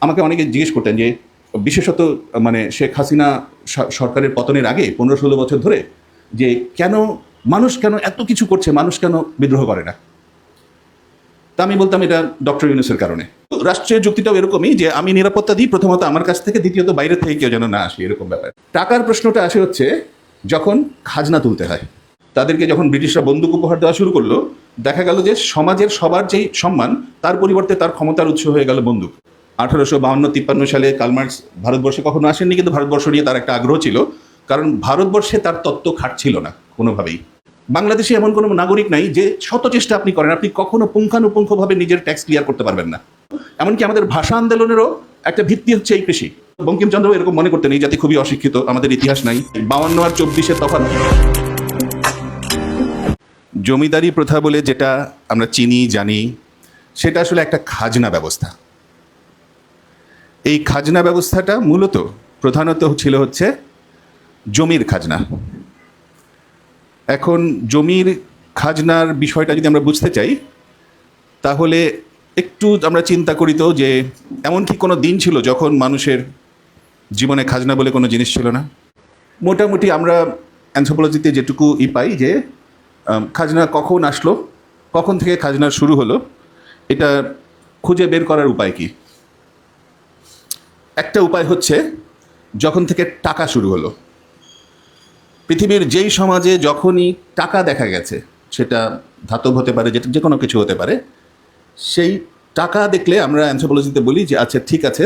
আমাকে অনেকে জিজ্ঞেস করতেন যে বিশেষত মানে শেখ হাসিনা সরকারের পতনের আগে 15-16 বছর ধরে যে কেন মানুষ কেন এত কিছু করছে, মানুষ কেন বিদ্রোহ করে না। তা আমি বলতাম এটা ডক্টর ইউনূসের কারণে। রাষ্ট্রীয় যুক্তিটাও এরকমই যে আমি নিরাপত্তা দিই প্রথমত আমার কাছ থেকে, দ্বিতীয়ত বাইরে থেকে কেউ যেন না আসে, এরকম ব্যাপার। টাকার প্রশ্নটা আসে হচ্ছে যখন খাজনা তুলতে হয়। তাদেরকে যখন ব্রিটিশরা বন্দুক উপহার দেওয়া শুরু করলো, দেখা গেল যে সমাজের সবার যেই সম্মান তার পরিবর্তে তার ক্ষমতার উৎস হয়ে গেল বন্দুক। 1852-53 সালে কার্ল মার্কস ভারতবর্ষে কখনো আসেননি, কিন্তু ভারতবর্ষ নিয়ে তার একটা আগ্রহ ছিল, কারণ ভারতবর্ষে তার তত্ত্ব খাটছিল না কোনোভাবেই। বাংলাদেশে এমন কোনো নাগরিক নাই যে শত চেষ্টা আপনি করেন, আপনি কখনো পুঙ্খানুপুঙ্খভাবে নিজের ট্যাক্স ক্লিয়ার করতে পারবেন না। এমনকি আমাদের ভাষা আন্দোলনেরও একটা ভিত্তি হচ্ছে এই কৃষি। বঙ্কিমচন্দ্র এরকম মনে করতেন এই জাতি খুবই অশিক্ষিত, আমাদের ইতিহাস নাই। 52 আর 24-এর তফাৎ। জমিদারি প্রথা বলে যেটা আমরা চিনি জানি, সেটা আসলে একটা খাজনা ব্যবস্থা। এই খাজনা ব্যবস্থাটা মূলত প্রধানত ছিল হচ্ছে জমির খাজনা। এখন জমির খাজনার বিষয়টা যদি আমরা বুঝতে চাই, তাহলে একটু আমরা চিন্তা করি তো যে এমন কি কোনো দিন ছিল যখন মানুষের জীবনে খাজনা বলে কোনো জিনিস ছিল না? মোটামুটি আমরা অ্যানথ্রোপোলজিতে যেটুকু পাই যে খাজনা কখন আসলো, কখন থেকে খাজনা শুরু হলো, এটা খুঁজে বের করার উপায় কি? একটা উপায় হচ্ছে যখন থেকে টাকা শুরু হলো। পৃথিবীর যেই সমাজে যখনই টাকা দেখা গেছে, সেটা ধাতব হতে পারে, যেটা যে কোনো কিছু হতে পারে, সেই টাকা দেখলে আমরা অ্যানথ্রোপোলজিতে বলি যে আচ্ছা ঠিক আছে,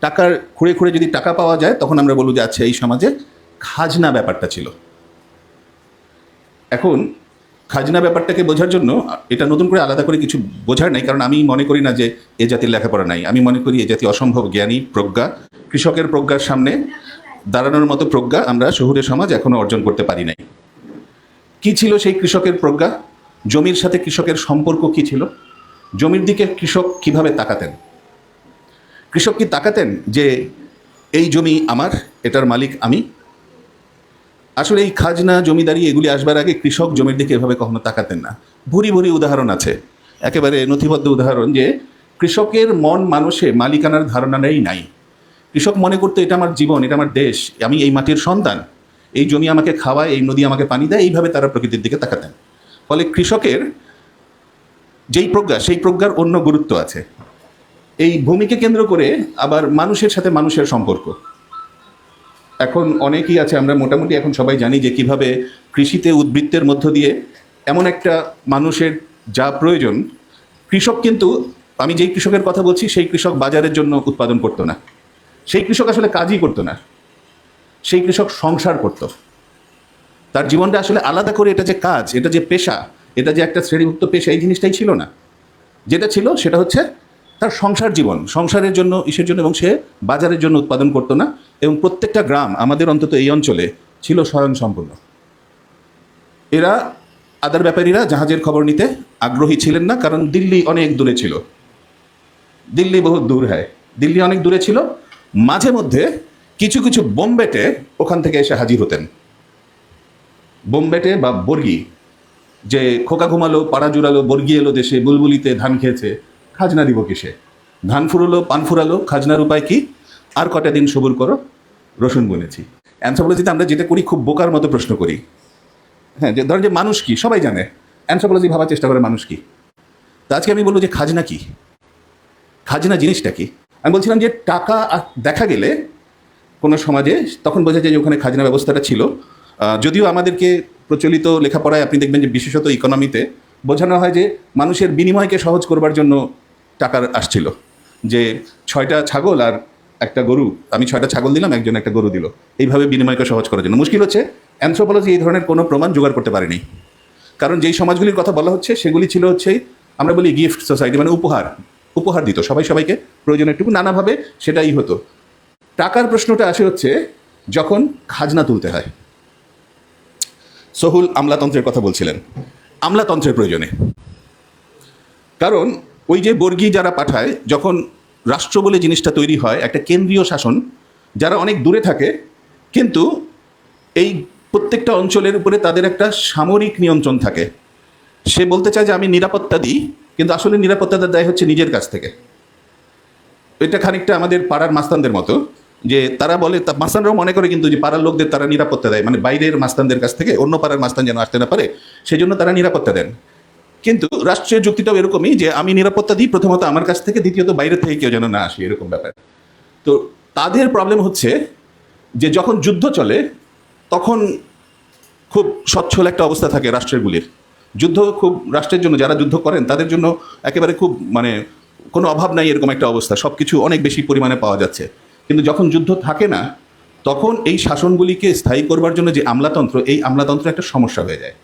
টাকার খুঁড়ে খুঁড়ে যদি টাকা পাওয়া যায় তখন আমরা বলব যে আচ্ছা এই সমাজে খাজনা ব্যাপারটা ছিল। এখন খাজনা ব্যাপারটাকে বোঝার জন্য এটা নতুন করে আলাদা করে কিছু বোঝার নেই, কারণ আমি মনে করি না যে এ জাতির লেখাপড়া নাই। আমি মনে করি এ জাতি অসম্ভব জ্ঞানী, প্রজ্ঞা। কৃষকের প্রজ্ঞার সামনে দাঁড়ানোর মতো প্রজ্ঞা আমরা শহুরে সমাজ এখনো অর্জন করতে পারি নাই। কি ছিল সেই কৃষকের প্রজ্ঞা? জমির সাথে কৃষকের সম্পর্ক কি ছিল? জমির দিকে কৃষক কিভাবে তাকাতেন? কৃষক কি তাকাতেন যে এই জমি আমার, এটার মালিক আমি? আসলে এই খাজনা জমিদারি এগুলি আসবার আগে কৃষক জমির দিকে এভাবে কখনো তাকাতেন না। ভুরি ভুরি উদাহরণ আছে, একেবারে নথিবদ্ধ উদাহরণ, যে কৃষকের মন মানুষে মালিকানার ধারণা নাই। কৃষক মনে করতো এটা আমার জীবন, এটা আমার দেশ, আমি এই মাটির সন্তান, এই জমি আমাকে খাওয়ায়, এই নদী আমাকে পানি দেয়। এইভাবে তারা প্রকৃতির দিকে তাকাতেন। ফলে কৃষকের যেই প্রজ্ঞা, সেই প্রজ্ঞার অন্য গুরুত্ব আছে। এই ভূমিকে কেন্দ্র করে আবার মানুষের সাথে মানুষের সম্পর্ক। এখন অনেকেই আছে, আমরা মোটামুটি এখন সবাই জানি যে কিভাবে কৃষিতে উদ্বৃত্তের মধ্য দিয়ে এমন একটা মানুষের যা প্রয়োজন, কৃষক কিন্তু, আমি যেই কৃষকের কথা বলছি সেই কৃষক বাজারের জন্য উৎপাদন করতো না, সেই কৃষক আসলে কাজই করতো না, সেই কৃষক সংসার করত। তার জীবনটা আসলে আলাদা করে এটা যে কাজ, এটা যে পেশা, এটা যে একটা শ্রেণীভুক্ত পেশা, এই জিনিসটাই ছিল না। যেটা ছিল সেটা হচ্ছে তার সংসার জীবন, সংসারের জন্য, ইসের জন্য, এবং সে বাজারের জন্য উৎপাদন করতো না। এবং প্রত্যেকটা গ্রাম, আমাদের অন্তত এই অঞ্চলে, ছিল স্বয়ংসম্পূর্ণ। এরা আদার ব্যাপারীরা জাহাজের খবর নিতে আগ্রহী ছিলেন না, কারণ দিল্লি অনেক দূরে ছিল। দিল্লি বহুত দূর হয়, দিল্লি অনেক দূরে ছিল। মাঝে মধ্যে কিছু কিছু বোম্বেটে ওখান থেকে এসে হাজির হতেন। বোম্বেটে বা বর্গি, যে খোকা ঘুমালো, পাড়া জুড়ালো, বর্গি এলো দেশে, বুলবুলিতে ধান খেয়েছে, খাজনা দিব কিসে? ধান ফুরলো, পান ফুরালো, খাজনার উপায় কি? আর কটা দিন সবুর করো, রসুন বুনেছি। অ্যানথ্রোপোলজিতে আমরা যেটা করি, খুব বোকার মতো প্রশ্ন করি। হ্যাঁ, যে ধরেন যে মানুষ কি, সবাই জানে। অ্যানথ্রোপোলজি ভাবার চেষ্টা করে মানুষ কি। তা আজকে আমি বলবো যে খাজনা কি, খাজনা জিনিসটা কি। আমি বলছিলাম যে টাকা দেখা গেলে কোনো সমাজে তখন বোঝা যায় যে ওখানে খাজনা ব্যবস্থাটা ছিল। যদিও আমাদেরকে প্রচলিত লেখাপড়ায় আপনি দেখবেন যে বিশেষত ইকোনমিতে বোঝানো হয় যে মানুষের বিনিময়কে সহজ করবার জন্য টাকা আসছিল। যে 6টা ছাগল আর একটা গরু, আমি 6টা ছাগল দিলাম, একজন একটা গরু দিল, এইভাবে বিনিময়কে সহজ করার জন্য। মুশকিল হচ্ছে অ্যানথ্রোপোলজি এই ধরনের কোনো প্রমাণ জোগাড় করতে পারেনি, কারণ যেই সমাজগুলির কথা বলা হচ্ছে সেগুলি ছিল হচ্ছে, আমরা বলি গিফট সোসাইটি, মানে উপহার দিত সবাই সবাইকে, প্রয়োজনের একটু নানাভাবে সেটাই হতো। টাকার প্রশ্নটা আসে হচ্ছে যখন খাজনা তুলতে হয়। সোহুল আমলাতন্ত্রের কথা বলছিলেন, আমলাতন্ত্রের প্রয়োজনে। কারণ ওই যে বর্গী যারা পাঠায়, যখন রাষ্ট্র বলে জিনিসটা তৈরি হয়, একটা কেন্দ্রীয় শাসন, যারা অনেক দূরে থাকে, কিন্তু এই প্রত্যেকটা অঞ্চলের উপরে তাদের একটা সামরিক নিয়ন্ত্রণ থাকে। সে বলতে চায় যে আমি নিরাপত্তা দিই, কিন্তু আসলে নিরাপত্তাটা দেয় হচ্ছে নিজের কাছ থেকে। এটা খানিকটা আমাদের পাড়ার মাস্তানদের মতো, যে তারা বলে, মাস্তানরাও মনে করে কিন্তু যে পাড়ার লোকদের তারা নিরাপত্তা দেয়, মানে বাইরের মাস্তানদের কাছ থেকে অন্য পাড়ার মাস্তান যেন আসতে না পারে সেই জন্য তারা নিরাপত্তা দেন। কিন্তু রাষ্ট্রীয় যুক্তিটাও এরকমই, যে আমি নিরাপত্তা দিই প্রথমত আমার কাছ থেকে, দ্বিতীয়ত বাইরে থেকে কেউ যেন না আসে, এরকম ব্যাপার। তো তাদের প্রবলেম হচ্ছে যে যখন যুদ্ধ চলে তখন খুব সচ্ছল একটা অবস্থা থাকে রাষ্ট্রগুলির। যুদ্ধ খুব রাষ্ট্রের জন্য, যারা যুদ্ধ করেন তাদের জন্য একেবারে খুব মানে কোনো অভাব নাই, এরকম একটা অবস্থা, সব কিছু অনেক বেশি পরিমাণে পাওয়া যাচ্ছে। কিন্তু যখন যুদ্ধ থাকে না তখন এই শাসনগুলিকে স্থায়ী করবার জন্য যে আমলাতন্ত্র, এই আমলাতন্ত্র একটা সমস্যা হয়ে যায়।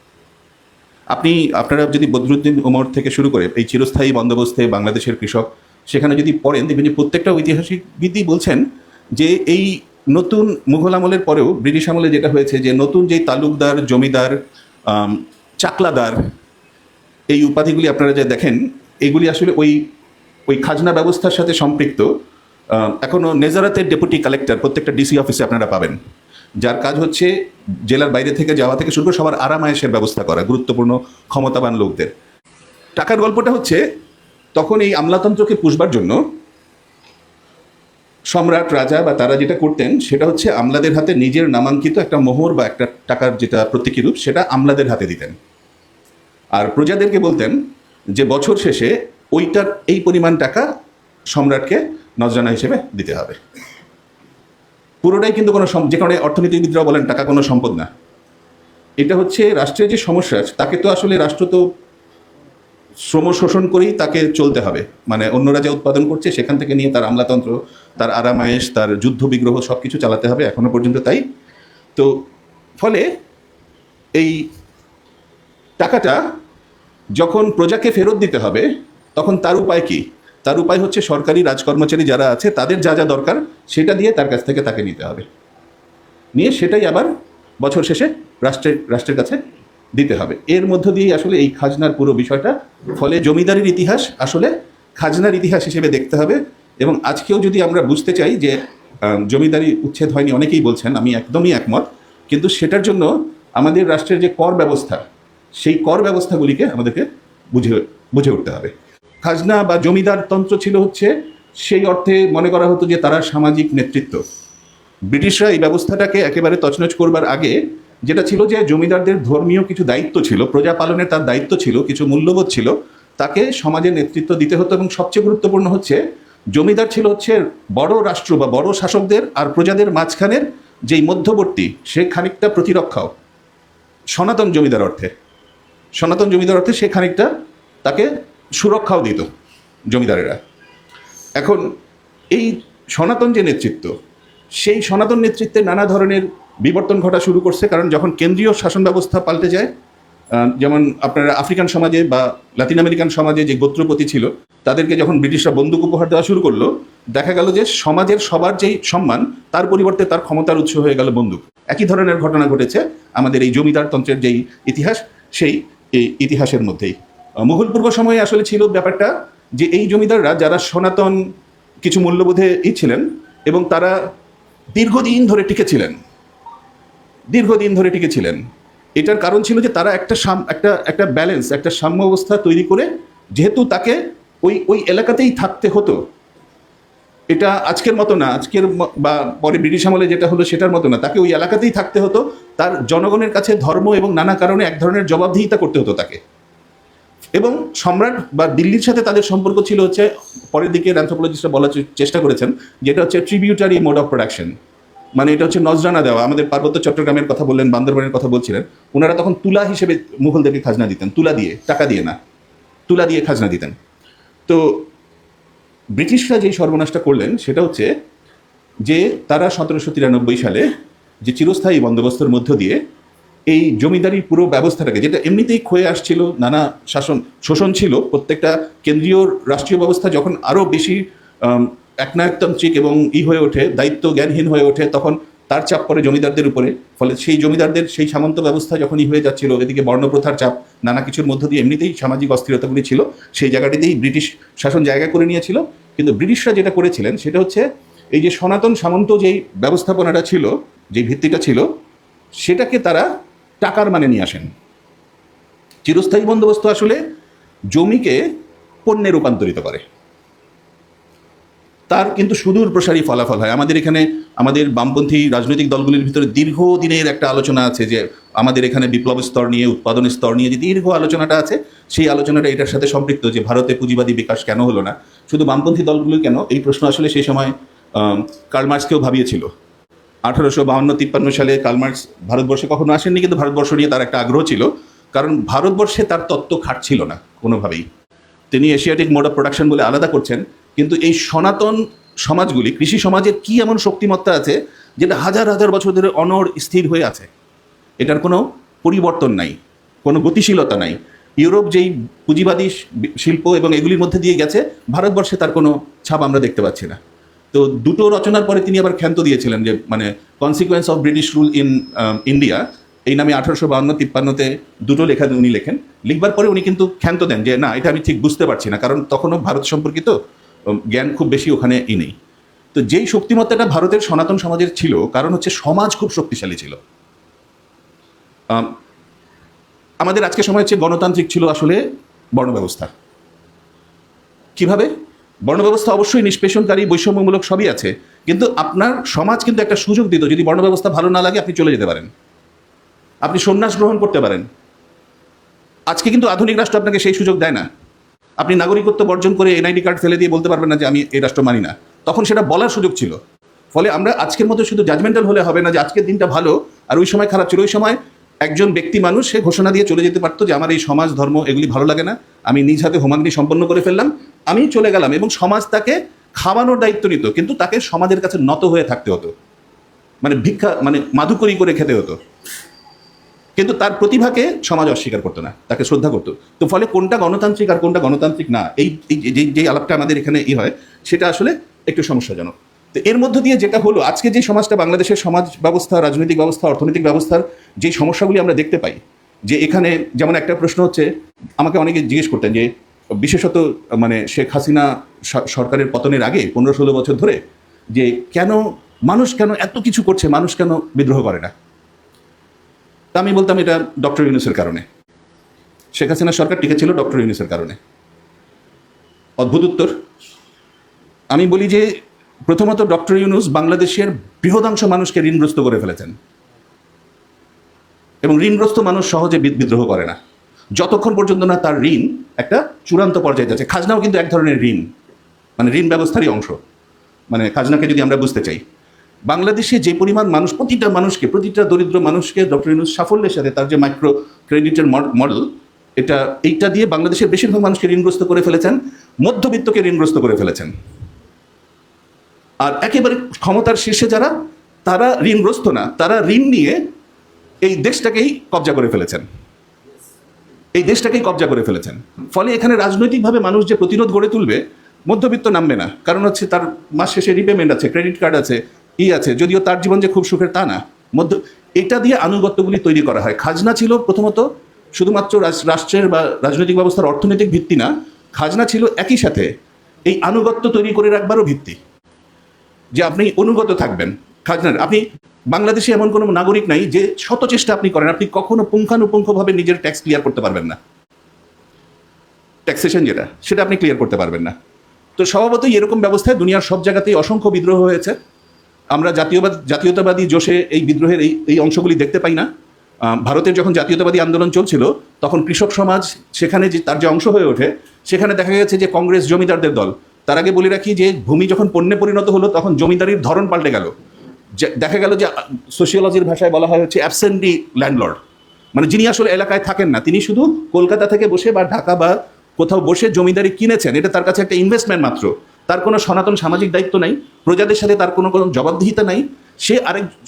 আপনারা যদি বদরুদ্দিন উমর থেকে শুরু করে এই চিরস্থায়ী বন্দোবস্তে বাংলাদেশের কৃষক, সেখানে যদি পড়েন দেখবেন যে প্রত্যেকটা ঐতিহাসিকবিদই বলছেন যে এই নতুন মুঘল আমলের পরেও ব্রিটিশ আমলে যেটা হয়েছে, যে নতুন যেই তালুকদার, জমিদার, চাকলাদার, এই উপাধিগুলি আপনারা যে দেখেন, এগুলি আসলে ওই খাজনা ব্যবস্থার সাথে সম্পৃক্ত। এখনও নেজারাতের ডেপুটি কালেক্টর প্রত্যেকটা ডিসি অফিসে আপনারা পাবেন, যার কাজ হচ্ছে জেলার বাইরে থেকে যাওয়া থেকে শুরু করে সবার আরামায়েশের ব্যবস্থা করা, গুরুত্বপূর্ণ ক্ষমতাবান লোকদের। টাকার গল্পটা হচ্ছে, তখন এই আমলাতন্ত্রকে পুষবার জন্য সম্রাট, রাজা বা তারা যেটা করতেন সেটা হচ্ছে আমলাদের হাতে নিজের নামাঙ্কিত একটা মোহর বা একটা টাকার যেটা প্রতীকী রূপ, সেটা আমলাদের হাতে দিতেন। আর প্রজাদেরকে বলতেন যে বছর শেষে ওইটার এই পরিমাণ টাকা সম্রাটকে নজরানা হিসেবে দিতে হবে। পুরোটাই কিন্তু কোনো, যে কারণে অর্থনীতিবিদরাও বলেন টাকা কোনো সম্পদ না। এটা হচ্ছে রাষ্ট্রের যে সমস্যা, তাকে তো আসলে রাষ্ট্র তো শ্রম শোষণ করেই তাকে চলতে হবে, মানে অন্যরা যা উৎপাদন করছে সেখান থেকে নিয়ে তার আমলাতন্ত্র, তার আরামায়েশ, তার যুদ্ধ বিগ্রহ সব কিছু চালাতে হবে, এখনো পর্যন্ত তাই। তো ফলে এই টাকাটা যখন প্রজাকে ফেরত দিতে হবে তখন তার উপায় কি? তার উপায় হচ্ছে সরকারি রাজকর্মচারী যারা আছে তাদের যা যা দরকার সেটা দিয়ে তার কাছ থেকে তাকে নিতে হবে, নিয়ে সেটাই আবার বছর শেষে রাষ্ট্রের কাছে দিতে হবে। এর মধ্য দিয়েই আসলে এই খাজনার পুরো বিষয়টা। ফলে জমিদারির ইতিহাস আসলে খাজনার ইতিহাস হিসেবে দেখতে হবে। এবং আজকেও যদি আমরা বুঝতে চাই যে জমিদারি উচ্ছেদ হয়নি, অনেকেই বলছেন, আমি একদমই একমত, কিন্তু সেটার জন্য আমাদের রাষ্ট্রের যে কর ব্যবস্থা, সেই কর ব্যবস্থাগুলিকে আমাদেরকে বুঝে উঠতে হবে। খাজনা বা জমিদার তন্ত্র ছিল হচ্ছে সেই অর্থে মনে করা হতো যে তারা সামাজিক নেতৃত্ব। ব্রিটিশরা এই ব্যবস্থাটাকে একেবারে তছনছ করবার আগে যেটা ছিল যে জমিদারদের ধর্মীয় কিছু দায়িত্ব ছিল, প্রজা পালনের তার দায়িত্ব ছিল, কিছু মূল্যবোধ ছিল, তাকে সমাজে নেতৃত্ব দিতে হতো। এবং সবচেয়ে গুরুত্বপূর্ণ হচ্ছে জমিদার ছিল হচ্ছে বড় রাষ্ট্র বা বড় শাসকদের আর প্রজাদের মাঝখানের যেই মধ্যবর্তী, সে খানিকটা প্রতিরক্ষাও। সনাতন জমিদার অর্থে সে খানিকটা তাকে সুরক্ষাও দিত জমিদারেরা। এখন এই সনাতন যে নেতৃত্ব, সেই সনাতন নেতৃত্বে নানা ধরনের বিবর্তন ঘটা শুরু করছে। কারণ যখন কেন্দ্রীয় শাসন ব্যবস্থা পাল্টে যায়, যেমন আপনারা আফ্রিকান সমাজে বা লাতিন আমেরিকান সমাজে যে গোত্রপতি ছিল তাদেরকে যখন ব্রিটিশরা বন্দুক উপহার দেওয়া শুরু করলো, দেখা গেল যে সমাজের সবার যেই সম্মান, তার পরিবর্তে তার ক্ষমতার উৎস হয়ে গেল বন্দুক। একই ধরনের ঘটনা ঘটেছে আমাদের এই জমিদারতন্ত্রের যেই ইতিহাস, সেই ইতিহাসের মধ্যেই। মুঘল পূর্ব সময়ে আসলে ছিল ব্যাপারটা যে এই জমিদাররা যারা সনাতন কিছু মূল্যবোধে ছিলেন এবং তারা দীর্ঘদিন ধরে টিকেছিলেন, এটার কারণ ছিল যে তারা একটা ব্যালেন্স, একটা সাম্য অবস্থা তৈরি করে, যেহেতু তাকে ওই এলাকাতেই থাকতে হতো। এটা আজকের মতো না, বা পরে ব্রিটিশ আমলে যেটা হলো সেটার মতো না, তাকে ওই এলাকাতেই থাকতে হতো। তার জনগণের কাছে ধর্ম এবং নানা কারণে এক ধরনের জবাবদিহিতা করতে হতো তাকে। এবং সম্রাট বা দিল্লির সাথে তাদের সম্পর্ক ছিল হচ্ছে, পরের দিকে অ্যানথ্রোপোলজিস্টরা বলার চেষ্টা করেছেন যেটা হচ্ছে ট্রিবিউটারি মোড অফ প্রোডাকশন। মানে এটা হচ্ছে নজরানা দেওয়া। আমাদের পার্বত্য চট্টগ্রামের কথা বললেন, বান্দরবানের কথা বলছিলেন, ওনারা তখন তুলা হিসেবে মুঘলদেরকে খাজনা দিতেন, তুলা দিয়ে, টাকা দিয়ে না, তুলা দিয়ে খাজনা দিতেন। তো ব্রিটিশরা যেই সর্বনাশটা করলেন সেটা হচ্ছে যে তারা 1793 সালে যে চিরস্থায়ী বন্দোবস্তের মধ্য দিয়ে এই জমিদারির পুরো ব্যবস্থাটাকে, যেটা এমনিতেই ক্ষয়ে আসছিল, নানা শোষণ ছিল, প্রত্যেকটা কেন্দ্রীয় রাষ্ট্রীয় ব্যবস্থা যখন আরও বেশি একনায়কতান্ত্রিক এবং হয়ে ওঠে, দায়িত্ব জ্ঞানহীন হয়ে ওঠে, তখন তার চাপ পড়ে জমিদারদের উপরে। ফলে সেই জমিদারদের সেই সামন্ত ব্যবস্থা যখনই হয়ে যাচ্ছিল, এদিকে বর্ণপ্রথার চাপ, নানা কিছুর মধ্য দিয়ে এমনিতেই সামাজিক অস্থিরতাগুলি ছিল, সেই জায়গাটিতেই ব্রিটিশ শাসন জায়গা করে নিয়েছিল। কিন্তু ব্রিটিশরা যেটা করেছিলেন সেটা হচ্ছে এই যে সনাতন সামন্ত যেই ব্যবস্থাপনাটা ছিল, যেই ভিত্তিটা ছিল, সেটাকে তারা টাকার মানে নিয়ে আসেন। চিরস্থায়ী বন্দোবস্ত আসলে জমিকে পণ্যে রূপান্তরিত করে। তার কিন্তু সুদূর প্রসারী ফলাফল হয়। আমাদের এখানে আমাদের বামপন্থী রাজনৈতিক দলগুলির ভিতরে দীর্ঘদিনের একটা আলোচনা আছে যে আমাদের এখানে বিপ্লব স্তর নিয়ে, উৎপাদন স্তর নিয়ে যে দীর্ঘ আলোচনাটা আছে, সেই আলোচনাটা এটার সাথে সম্পৃক্ত যে ভারতে পুঁজিবাদী বিকাশ কেন হলো না। শুধু বামপন্থী দলগুলো কেন, এই প্রশ্ন আসলে সেই সময় কার্ল মার্ক্সকেও ভাবিয়েছিল। 1852-53 সালে কার্ল মার্ক্স ভারতবর্ষে কখনো আসেননি, কিন্তু ভারতবর্ষ নিয়ে তার একটা আগ্রহ ছিল, কারণ ভারতবর্ষে তার তত্ত্ব খাটছিল না কোনোভাবেই। তিনি এশিয়াটিক মোড অফ প্রোডাকশন বলে আলাদা করছেন, কিন্তু এই সনাতন সমাজগুলি, কৃষি সমাজের কী এমন শক্তিমত্তা আছে যেটা হাজার হাজার বছর ধরে অনড় স্থির হয়ে আছে, এটার কোনো পরিবর্তন নাই, কোনো গতিশীলতা নাই। ইউরোপ যেই পুঁজিবাদী শিল্প এবং এগুলির মধ্যে দিয়ে গেছে, ভারতবর্ষে তার কোনো ছাপ আমরা দেখতে পাচ্ছি না। তো দুটো রচনার পরে তিনি আবার ক্ষান্ত দিয়েছিলেন যে মানে consequence of British rule in India, এই নামে 1852-53-তে দুটো লেখা উনি লেখেন। লিখবার পরে উনি কিন্তু ক্ষান্ত দেন যে না, এটা আমি ঠিক বুঝতে পারছি না, কারণ তখনও ভারত সম্পর্কিত জ্ঞান খুব বেশি ওখানে নেই। তো যেই শক্তিমত্তাটা ভারতের সনাতন সমাজের ছিল, কারণ হচ্ছে সমাজ খুব শক্তিশালী ছিল। আমাদের আজকে সময় হচ্ছে গণতান্ত্রিক ছিল আসলে বর্ণব্যবস্থা। কিভাবে? বর্ণব্যবস্থা অবশ্যই নিষ্পেষণকারী, বৈষম্যমূলক সবই আছে, কিন্তু আপনার সমাজ কিন্তু একটা সুযোগ দিত, যদি বর্ণব্যবস্থা ভালো না লাগে আপনি চলে যেতে পারেন, আপনি সন্ন্যাস গ্রহণ করতে পারেন। আজকে কিন্তু আধুনিক রাষ্ট্র আপনাকে সেই সুযোগ দেয় না। আপনি নাগরিকত্ব বর্জন করে এনআইডি কার্ড ফেলে দিয়ে বলতে পারবেন না যে আমি এই রাষ্ট্র মানি না, তখন সেটা বলার সুযোগ ছিল। ফলে আমরা আজকের মতো শুধু জাজমেন্টাল হলে হবে না যে আজকের দিনটা ভালো আর ওই সময় খারাপ ছিল। ওই সময় একজন ব্যক্তি মানুষ সে ঘোষণা দিয়ে চলে যেতে পারতো যে আমার এই সমাজ ধর্ম এগুলি ভালো লাগে না, আমি নিজ হাতে হোমাগ্নি সম্পন্ন করে ফেললাম, আমি চলে গেলাম, এবং সমাজ তাকে খাওয়ানোর দায়িত্ব নিত, কিন্তু তাকে সমাজের কাছে নত হয়ে থাকতে হতো, মানে ভিক্ষা মানে মাধুকরী করে খেতে হতো, কিন্তু তার প্রতিভাকে সমাজ অস্বীকার করতো না, তাকে শ্রদ্ধা করতো। তো ফলে কোনটা গণতান্ত্রিক আর কোনটা গণতান্ত্রিক না, এই যে আলাপটা আমাদের এখানে হয়, সেটা আসলে একটু সমস্যাজনক। তো এর মধ্য দিয়ে যেটা হলো, আজকে যে সমাজটা, বাংলাদেশের সমাজ ব্যবস্থা, রাজনৈতিক ব্যবস্থা, অর্থনৈতিক ব্যবস্থার যে সমস্যাগুলি আমরা দেখতে পাই, যে এখানে যেমন একটা প্রশ্ন হচ্ছে, আমাকে অনেকে জিজ্ঞেস করতেন যে বিশেষত মানে শেখ হাসিনা সরকারের পতনের আগে 15-16 বছর ধরে যে মানুষ কেন এত কিছু করছে, মানুষ কেন বিদ্রোহ করে না। তা আমি বলতাম এটা ডক্টর ইউনূসের কারণে, শেখ হাসিনা সরকার টিকে ছিল ডক্টর ইউনূসের কারণে। অদ্ভুত উত্তর। আমি বলি যে প্রথমত ডক্টর ইউনূস বাংলাদেশের বৃহদাংশ মানুষকে ঋণগ্রস্ত করে ফেলেছেন, এবং ঋণগ্রস্ত মানুষ সহজে বিদ্রোহ করে না যতক্ষণ পর্যন্ত না তার ঋণ একটা চূড়ান্ত পর্যায়ে যাচ্ছে। খাজনাও কিন্তু এক ধরনের ঋণ, মানে ঋণ ব্যবস্থারই অংশ। মানে খাজনাকে যদি আমরা বুঝতে চাই, বাংলাদেশে যে পরিমাণ মানুষ, প্রতিটা দরিদ্র মানুষকে ডক্টর ইউনূস সাফল্যের সাথে তার যে মাইক্রো ক্রেডিটের মডেল, এইটা দিয়ে বাংলাদেশের বেশিরভাগ মানুষকে ঋণগ্রস্ত করে ফেলেছেন, মধ্যবিত্তকে ঋণগ্রস্ত করে ফেলেছেন। আর একেবারে ক্ষমতার শীর্ষে যারা, তারা ঋণগ্রস্ত না, তারা ঋণ নিয়ে এই দেশটাকেই কবজা করে ফেলেছেন। ফলে এখানে রাজনৈতিকভাবে মানুষ যে প্রতিরোধ গড়ে তুলবে, মধ্যবিত্ত নামবে না, কারণ হচ্ছে তার মাস শেষে রিপেমেন্ট আছে, ক্রেডিট কার্ড আছে, আছে, যদিও তার জীবন যে খুব সুখের তা না। এটা দিয়ে আনুগত্যগুলি তৈরি করা হয়। খাজনা ছিল প্রথমত শুধুমাত্র রাষ্ট্রের বা রাজনৈতিক ব্যবস্থার অর্থনৈতিক ভিত্তি না, খাজনা ছিল একই সাথে এই আনুগত্য তৈরি করে রাখবারও ভিত্তি, যে আপনি অনুগত থাকবেন খাজনার। আপনি বাংলাদেশে এমন কোনো নাগরিক নাই যে শত চেষ্টা আপনি করেন, আপনি কখনো পুঙ্খানুপুঙ্খভাবে নিজের ট্যাক্স ক্লিয়ার করতে পারবেন না, ট্যাক্সেশন যেটা, সেটা আপনি ক্লিয়ার করতে পারবেন না। তো স্বভাবতই এরকম ব্যবস্থায় দুনিয়ার সব জায়গাতেই অসংখ্য বিদ্রোহ হয়েছে। আমরা জাতীয়তাবাদী জোশে এই বিদ্রোহের এই অংশগুলি দেখতে পাই না। ভারতের যখন জাতীয়তাবাদী আন্দোলন চলছিল, তখন কৃষক সমাজ সেখানে যে তার যে অংশ হয়ে ওঠে, সেখানে দেখা গেছে যে কংগ্রেস জমিদারদের দল। তার আগে বলে রাখি যে ভূমি যখন পণ্যে পরিণত হলো, তখন জমিদারির ধরন পাল্টে গেল। দেখা গেল যে সোশিওলজির ভাষায় বলা হয় হচ্ছে অ্যাবসেন্টি ল্যান্ডলর্ড, মানে যিনি আসলে এলাকায় থাকেন না, তিনি শুধু কলকাতা থেকে বসে বা ঢাকা বা কোথাও বসে জমিদারি কিনেছেন, এটা তার কাছে একটা ইনভেস্টমেন্ট মাত্র। তার কোনো সনাতন সামাজিক দায়িত্ব নাই, প্রজাদের সাথে তার কোনো জবাবদিহিতা নাই। সে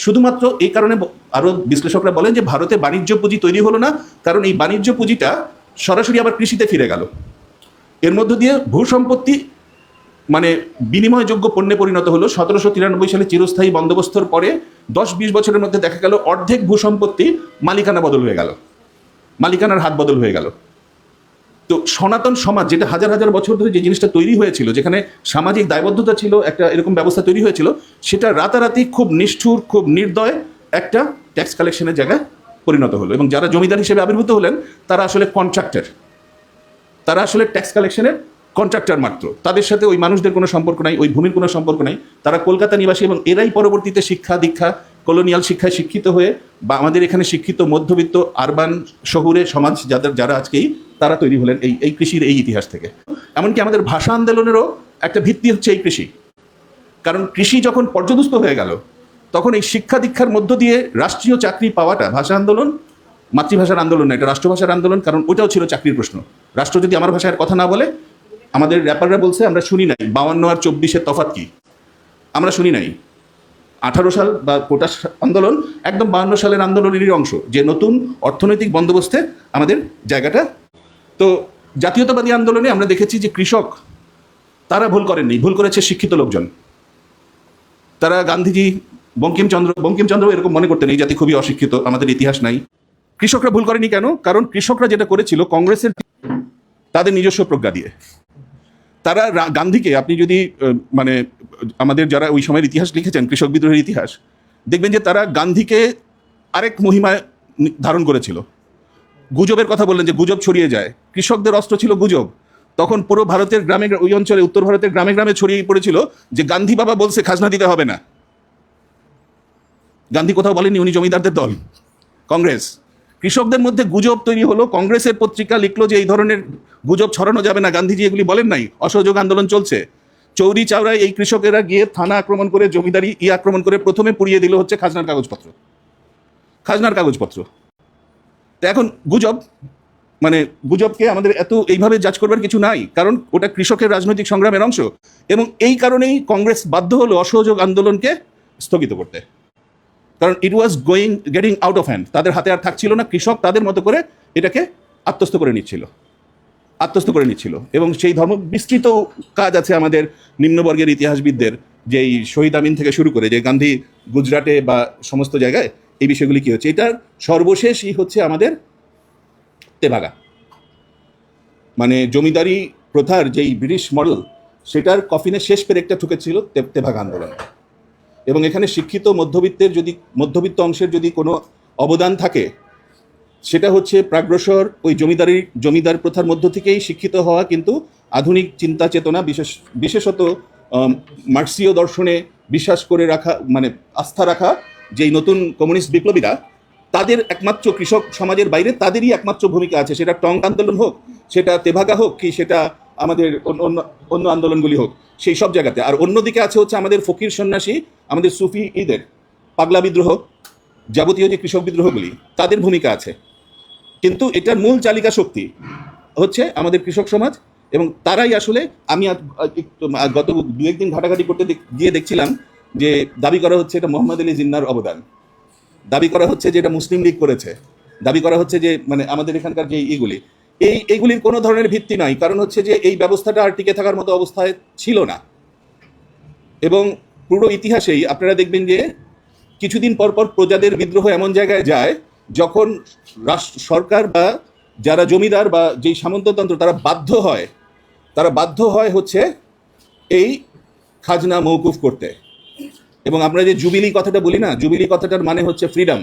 শুধুমাত্র এই কারণে আরও বিশ্লেষকরা বলেন যে ভারতে বাণিজ্য পুঁজি তৈরি হলো না, কারণ এই বাণিজ্য পুঁজিটা সরাসরি আবার কৃষিতে ফিরে গেল। এর মধ্য দিয়ে ভূসম্পত্তি মানে বিনিময়যোগ্য পণ্যে পরিণত হলো। 1793 সালে চিরস্থায়ী বন্দোবস্তর পরে 10-20 বছরের মধ্যে দেখা গেল অর্ধেক ভূসম্পত্তি মালিকানা বদল হয়ে গেল, মালিকানার হাত বদল হয়ে গেল। তো সনাতন সমাজ, যেটা হাজার হাজার বছর ধরে যে জিনিসটা তৈরি হয়েছিল, যেখানে সামাজিক দায়বদ্ধতা ছিল, একটা এরকম ব্যবস্থা তৈরি হয়েছিল, সেটা রাতারাতি খুব নিষ্ঠুর, খুব নির্দয় একটা ট্যাক্স কালেকশনের জায়গায় পরিণত হলো। এবং যারা জমিদার হিসেবে আবির্ভূত হলেন, তারা আসলে কন্ট্রাক্টর, তারা আসলে ট্যাক্স কালেকশনের কন্ট্রাক্টর মাত্র, তাদের সাথে ওই মানুষদের কোনো সম্পর্ক নাই, ওই ভূমির কোনো সম্পর্ক নাই, তারা কলকাতা নিবাসী এবং এরাই পরবর্তীতে শিক্ষা দীক্ষা কলোনিয়াল শিক্ষায় শিক্ষিত হয়ে বা আমাদের এখানে শিক্ষিত মধ্যবিত্ত আরবান শহুরে সমাজ যারা আজকেই তারা তৈরি হলেন এই কৃষির এই ইতিহাস থেকে। এমনকি আমাদের ভাষা আন্দোলনেরও একটা ভিত্তি হচ্ছে এই কৃষি, কারণ কৃষি যখন পর্যদস্ত হয়ে গেল তখন এই শিক্ষা দীক্ষার মধ্য দিয়ে রাষ্ট্রীয় চাকরি পাওয়াটা, ভাষা আন্দোলন মাতৃভাষার আন্দোলন না, এটা রাষ্ট্রভাষার আন্দোলন, কারণ ওটাও ছিল চাকরির প্রশ্ন। রাষ্ট্র যদি আমার ভাষায় কথা না বলে, আমাদের র্যাপাররা বলছে আমরা শুনি নাই 52 আর 24-এর তফাৎ কি, আমরা শুনি নাই। 18 সাল বা কোটা আন্দোলন একদম 52 সালের আন্দোলনেরই অংশ, যে নতুন অর্থনৈতিক বন্দোবস্তে আমাদের জায়গাটা। তো জাতীয়তাবাদী আন্দোলনে আমরা দেখেছি যে কৃষক তারা ভুল করেননি, ভুল করেছে শিক্ষিত লোকজন। তারা গান্ধীজি বঙ্কিমচন্দ্র এরকম মনে করতেন এই জাতি খুবই অশিক্ষিত, আমাদের ইতিহাস নাই। কৃষকরা ভুল করেনি কেন? কারণ কৃষকরা যেটা করেছিল কংগ্রেসের তাদের নিজস্ব প্রজ্ঞা দিয়ে, তারা গান্ধীকে, আপনি যদি মানে আমাদের যারা ওই সময়ের ইতিহাস লিখেছেন, কৃষক বিদ্রোহের ইতিহাস, দেখবেন যে তারা গান্ধীকে আরেক মহিমায় ধারণ করেছিল। গুজবের কথা বললেন যে গুজব ছড়িয়ে যায়, কৃষকদের অস্ত্র ছিল গুজব। তখন পুরো ভারতের গ্রামে, ওই অঞ্চলে উত্তর ভারতের গ্রামে গ্রামে ছড়িয়ে পড়েছিল যে গান্ধী বাবা বলছে খাজনা দিতে হবে না। গান্ধী কোথাও বলেননি উনি জমিদারদের দল, কংগ্রেস। কৃষকদের মধ্যে গুজব তৈরি হলো, কংগ্রেসের পত্রিকা লিখলো যে এই ধরনের গুজব ছড়ানো যাবে না, গান্ধীজি এগুলি বলেন নাই, অসহযোগ আন্দোলন চলছে। চৌরি চাওড়ায় এই কৃষকেরা গিয়ে থানা আক্রমণ করে, জমিদারি আক্রমণ করে প্রথমে পুড়িয়ে দিল হচ্ছে খাজনার কাগজপত্র। তো এখন গুজব, মানে গুজবকে আমাদের এত এইভাবে জাজ করবার কিছু নাই, কারণ ওটা কৃষকের রাজনৈতিক সংগ্রামের অংশ। এবং এই কারণেই কংগ্রেস বাধ্য হলো অসহযোগ আন্দোলনকে স্থগিত করতে, কারণ it was getting out of hand. তাদের হাতে আর থাকছিল না, কৃষক তাদের মতো করে এটাকে আত্মস্থ করে নিচ্ছিল। এবং সেই ধর্ম বিস্তৃত কাজ আছে আমাদের নিম্নবর্গের ইতিহাসবিদদের, যে এই শহীদ আমিন থেকে শুরু করে যে গান্ধী গুজরাটে বা সমস্ত জায়গায় এই বিষয়গুলি কী হচ্ছে। এটার সর্বশেষই হচ্ছে আমাদের তেভাগা, মানে জমিদারি প্রথার যেই ব্রিটিশ মডেল, সেটার কফিনের শেষ পেরেকটা ঠুকেছিল তেভাগা আন্দোলন। এবং এখানে শিক্ষিত মধ্যবিত্ত অংশের যদি কোনো অবদান থাকে, সেটা হচ্ছে প্রাগ্রসর ওই জমিদার প্রথার মধ্য থেকেই শিক্ষিত হওয়া, কিন্তু আধুনিক চিন্তা চেতনা, বিশেষত মার্ক্সীয় দর্শনে বিশ্বাস করে রাখা, মানে আস্থা রাখা যেই নতুন কমিউনিস্ট বিপ্লবীরা, তাদের একমাত্র কৃষক সমাজের বাইরে তাদেরই একমাত্র ভূমিকা আছে, সেটা টং আন্দোলন হোক, সেটা তেভাগা হোক, কি সেটা আমাদের অন্য আন্দোলনগুলি হোক, সেই সব জায়গাতে। আর অন্যদিকে আছে হচ্ছে আমাদের ফকির সন্ন্যাসী, আমাদের সুফি ঈদের পাগলা বিদ্রোহ, যাবতীয় যে কৃষক বিদ্রোহগুলি, তাদের ভূমিকা আছে। কিন্তু এটার মূল চালিকা শক্তি হচ্ছে আমাদের কৃষক সমাজ। এবং তারাই আসলে, আমি গত 2-1 দিন ঘাটাঘাটি করতে গিয়ে দেখছিলাম যে দাবি করা হচ্ছে এটা মোহাম্মদ আলী জিন্নার অবদান, দাবি করা হচ্ছে যে এটা মুসলিম লীগ করেছে, দাবি করা হচ্ছে যে মানে আমাদের এখানকার যে এইগুলির কোনো ধরনের ভিত্তি নাই। কারণ হচ্ছে যে এই ব্যবস্থাটা আর টিকে থাকার মতো অবস্থায় ছিল না। এবং পুরো ইতিহাসেই আপনারা দেখবেন যে কিছুদিন পর প্রজাদের বিদ্রোহ এমন জায়গায় যায় যখন সরকার বা যারা জমিদার বা যেই সামন্ততন্ত্র, তারা বাধ্য হয় হচ্ছে এই খাজনা মওকুফ করতে। এবং আমরা যে জুবিলি কথাটা বলি না, জুবিলি কথাটার মানে হচ্ছে ফ্রিডম।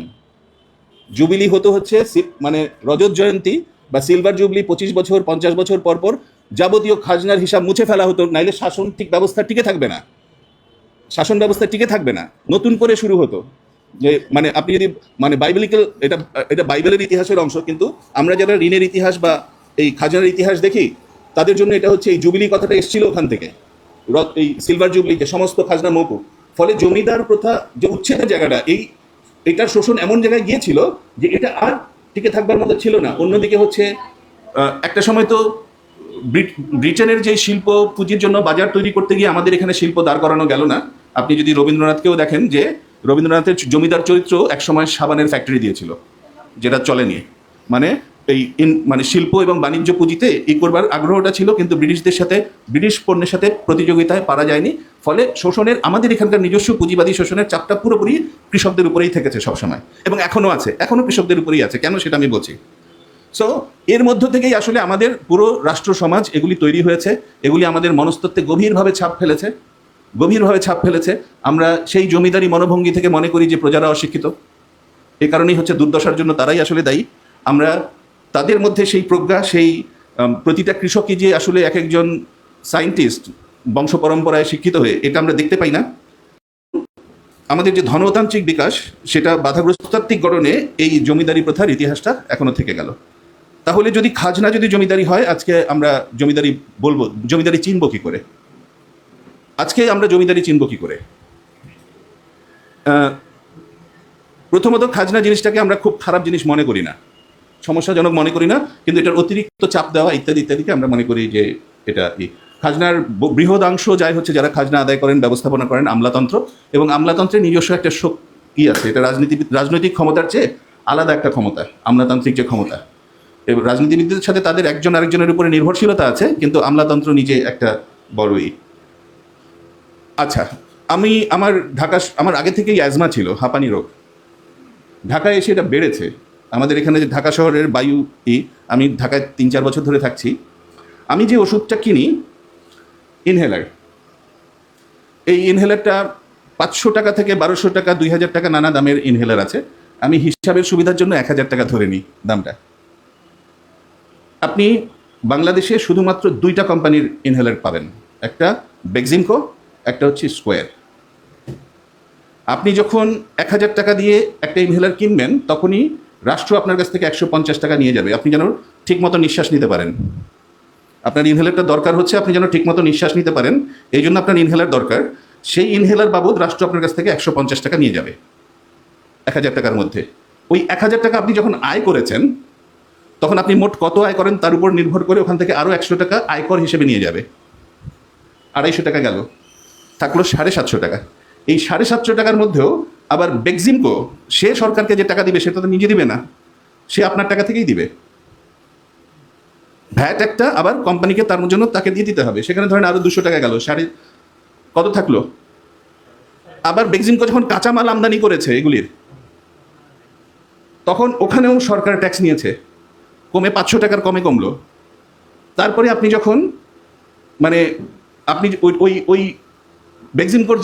জুবিলি হচ্ছে মানে রজত জয়ন্তী বা সিলভার জুবলি, 25 বছর 50 বছর পর যাবতীয় খাজনার হিসাব মুছে ফেলা হতো, নাইলে শাসন ব্যবস্থা টিকে থাকবে না, নতুন করে শুরু হতো। যে মানে আপনি যদি মানে বাইবেলিক্যাল, এটা বাইবেলের ইতিহাসের অংশ, কিন্তু আমরা যারা ঋণের ইতিহাস বা এই খাজনার ইতিহাস দেখি, তাদের জন্য এটা হচ্ছে এই জুবিলি কথাটা এসেছিল ওখান থেকে, এই সিলভার জুবলিতে সমস্ত খাজনা মওকুফ। ফলে জমিদার প্রথা যে উচ্ছেদের জায়গাটা, এটার শোষণ এমন জায়গায় গিয়েছিল যে এটা আর টিকে থাকবার মতো ছিল না। অন্যদিকে হচ্ছে একটা সময় তো ব্রিটেনের যে শিল্প পুঁজির জন্য বাজার তৈরি করতে গিয়ে আমাদের এখানে শিল্প দাঁড় করানো গেল না। আপনি যদি রবীন্দ্রনাথকেও দেখেন, যে রবীন্দ্রনাথের জমিদার চরিত্র একসময় সাবানের ফ্যাক্টরি দিয়েছিল, যেটা চলেনি। মানে মানে শিল্প এবং বাণিজ্য পুঁজিতে করবার আগ্রহটা ছিল, কিন্তু ব্রিটিশ পণ্যের সাথে প্রতিযোগিতায় পারা যায়নি। ফলে শোষণের, আমাদের এখানকার নিজস্ব পুঁজিবাদী শোষণের চাপটা পুরোপুরি কৃষকদের উপরেই থেকেছে সবসময়, এবং এখনও কৃষকদের উপরেই আছে। কেন সেটা আমি বলছি। সো এর মধ্য থেকেই আসলে আমাদের পুরো রাষ্ট্র সমাজ এগুলি তৈরি হয়েছে, এগুলি আমাদের মনস্তত্ত্বে গভীরভাবে ছাপ ফেলেছে। আমরা সেই জমিদারি মনোভঙ্গি থেকে মনে করি যে প্রজারা অশিক্ষিত, এ কারণেই হচ্ছে দুর্দশার জন্য তারাই আসলে দায়ী। আমরা তাদের মধ্যে সেই প্রজ্ঞা, সেই প্রতিটা কৃষকই যে আসলে এক একজন সায়েন্টিস্ট বংশ পরম্পরায় শিক্ষিত হয়ে এটা আমরা দেখতে পাই না। আমাদের যে ধনতান্ত্রিক বিকাশ সেটা বাধাগ্রস্তাত্ত্বিক গঠনে এই জমিদারি প্রথার ইতিহাসটা এখনো থেকে গেল। তাহলে যদি খাজনা যদি জমিদারি হয়, আজকে আমরা জমিদারি বলবো, জমিদারি চিনব কি করে? আজকে আমরা জমিদারি চিনব কি করে? প্রথমত খাজনা জিনিসটাকে আমরা খুব খারাপ জিনিস মনে করি না, সমস্যাজনক মনে করি না, কিন্তু এটার অতিরিক্ত চাপ দেওয়া ইত্যাদি ইত্যাদিকে আমরা মনে করি যে এটা খাজনার বৃহদাংশ যায় হচ্ছে যারা খাজনা আদায় করেন, ব্যবস্থাপনা করেন, আমলাতন্ত্র। এবং আমলাতন্ত্রের নিজস্ব একটা কি আছে, এটা রাজনৈতিক ক্ষমতার চেয়ে আলাদা একটা ক্ষমতা, আমলাতান্ত্রিক যে ক্ষমতা। এবং রাজনীতিবিদদের সাথে তাদের একজন আরেকজনের উপরে নির্ভরশীলতা আছে, কিন্তু আমলাতন্ত্র নিজে একটা বড়ই। আচ্ছা, আমার আগে থেকেই অ্যাজমা ছিল, হাঁপানি রোগ। ঢাকায় এসে এটা বেড়েছে। আমাদের এখানে যে ঢাকা শহরের বায়ু, আমি ঢাকায় 3-4 বছর ধরে থাকছি। আমি যে ওষুধটা কিনি, ইনহেলার, এই ইনহেলারটা 500 টাকা থেকে 1200 টাকা, 2000 টাকা নানা দামের ইনহেলার আছে। আমি হিসাবের সুবিধার জন্য 1000 টাকা ধরে নিই দামটা। আপনি বাংলাদেশে শুধুমাত্র 2টা কোম্পানির ইনহেলার পাবেন, একটা বেক্সিমকো, একটা হচ্ছে স্কোয়ার। আপনি যখন 1000 টাকা দিয়ে একটা ইনহেলার কিনবেন, তখনই রাষ্ট্র আপনার কাছ থেকে 150 টাকা নিয়ে যাবে, আপনি যেন ঠিকমতো নিঃশ্বাস নিতে পারেন। আপনার ইনহেলারটা দরকার হচ্ছে আপনি যেন ঠিকমতো নিঃশ্বাস নিতে পারেন, এই জন্য আপনার ইনহেলার দরকার। সেই ইনহেলার বাবদ রাষ্ট্র আপনার কাছ থেকে 150 টাকা নিয়ে যাবে 1000 টাকার মধ্যে। ওই 1000 টাকা আপনি যখন আয় করেছেন, তখন আপনি মোট কত আয় করেন তার উপর নির্ভর করে ওখান থেকে আরও 100 টাকা আয়কর হিসেবে নিয়ে যাবে। 250 টাকা গেল, থাকলো 750 টাকা। এই 750 টাকার মধ্যেও আবার বেক্সিমকো সে সরকারকে যে টাকা দিবে সেটা তো নিজে দিবে না, সে আপনার টাকা থেকেই দিবে। ভ্যাট একটা আবার কোম্পানিকে তার জন্য তাকে দিয়ে দিতে হবে, সেখানে ধরেন আরও 200 টাকা গেল, কত থাকলো? আবার বেক্সিমকো যখন কাঁচামাল আমদানি করেছে এগুলির, তখন ওখানেও সরকার ট্যাক্স নিয়েছে, কমে 500 টাকার কমলো। তারপরে আপনি যখন আপনি ওই বেক্সিমকোর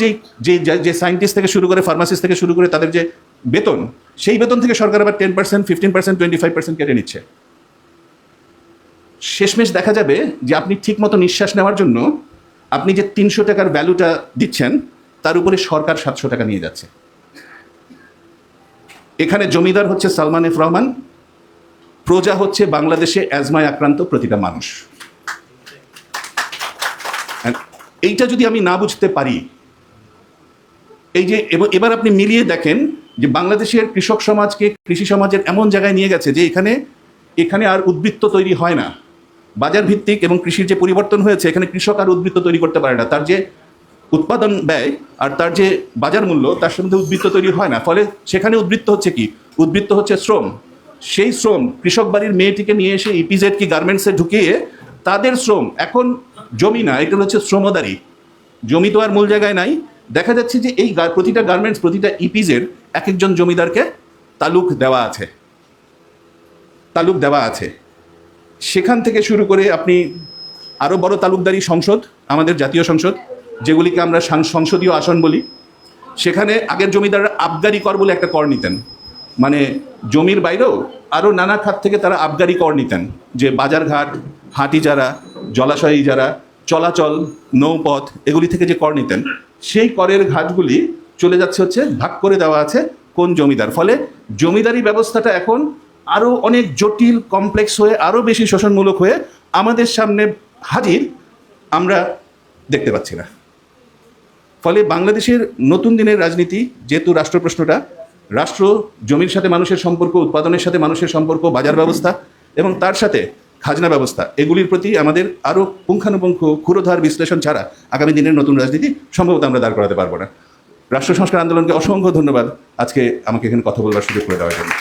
যে সায়েন্টিস্ট থেকে শুরু করে, ফার্মাসিস্ট থেকে শুরু করে তাদের যে বেতন, সেই বেতন থেকে সরকার আবার 10%, 15%, 25% কেটে নিচ্ছে। শেষমেশ দেখা যাবে যে আপনি ঠিকমতো নিঃশ্বাস নেওয়ার জন্য আপনি যে 300 টাকার ভ্যালুটা দিচ্ছেন, তার উপরে সরকার 700 টাকা নিয়ে যাচ্ছে। এখানে জমিদার হচ্ছে সালমান এফ রহমান, প্রজা হচ্ছে বাংলাদেশে অ্যাজমায় আক্রান্ত প্রতিটা মানুষ। এইটা যদি আমি না বুঝতে পারি, এই যে এবার আপনি মিলিয়ে দেখেন যে বাংলাদেশের কৃষক সমাজকে, কৃষি সমাজের এমন জায়গায় নিয়ে গেছে যে এখানে আর উদ্বৃত্ত তৈরি হয় না। বাজার ভিত্তিক এবং কৃষির যে পরিবর্তন হয়েছে, এখানে কৃষক আর উদ্বৃত্ত তৈরি করতে পারে না। তার যে উৎপাদন ব্যয় আর তার যে বাজার মূল্য, তার সঙ্গে উদ্বৃত্ত তৈরি হয় না। ফলে সেখানে উদ্বৃত্ত হচ্ছে কি? উদ্বৃত্ত হচ্ছে শ্রম। সেই শ্রম কৃষক বাড়ির মেয়েটিকে নিয়ে এসে ইপিজেড কি গার্মেন্টসে ঢুকিয়ে তাদের শ্রম, এখন জমি না, এটা হচ্ছে শ্রমদারি। জমি তো আর মূল জায়গায় নাই। দেখা যাচ্ছে যে এই প্রতিটা গার্মেন্টস, প্রতিটা ইপিজেড এক একজন জমিদারকে তালুক দেওয়া আছে। সেখান থেকে শুরু করে আপনি আরও বড় তালুকদারি সংসদ, আমাদের জাতীয় সংসদ, যেগুলিকে আমরা সংসদীয় আসন বলি, সেখানে আগের জমিদাররা আবগারি কর বলে একটা কর নিতেন। জমির বাইরেও আরও নানা খাত থেকে তারা আবগারি কর নিতেন, যে বাজারঘাট, হাটি যারা, জলাশয়ী যারা, চলাচল, নৌপথ, এগুলি থেকে যে কর নিতেন, সেই করের ঘাটগুলি চলে যাচ্ছে হচ্ছে ভাগ করে দেওয়া আছে কোন জমিদার। ফলে জমিদারি ব্যবস্থাটা এখন আরও অনেক জটিল, কমপ্লেক্স হয়ে, আরও বেশি শোষণমূলক হয়ে আমাদের সামনে হাজির, আমরা দেখতে পাচ্ছি না। ফলে বাংলাদেশের নতুন দিনের রাজনীতি, যেহেতু রাষ্ট্রপ্রশ্নটা, রাষ্ট্র, জমির সাথে মানুষের সম্পর্ক, উৎপাদনের সাথে মানুষের সম্পর্ক, বাজার ব্যবস্থা এবং তার সাথে খাজনা ব্যবস্থা, এগুলির প্রতি আমাদের আরও পুঙ্খানুপুঙ্খ ক্ষুরোধার বিশ্লেষণ ছাড়া আগামী দিনের নতুন রাজনীতি সম্ভবত আমরা দাঁড় করাতে পারবো না। রাষ্ট্র সংস্কার আন্দোলনকে অসংখ্য ধন্যবাদ আজকে আমাকে এখানে কথা বলবার সুযোগ করে দেওয়ার জন্য।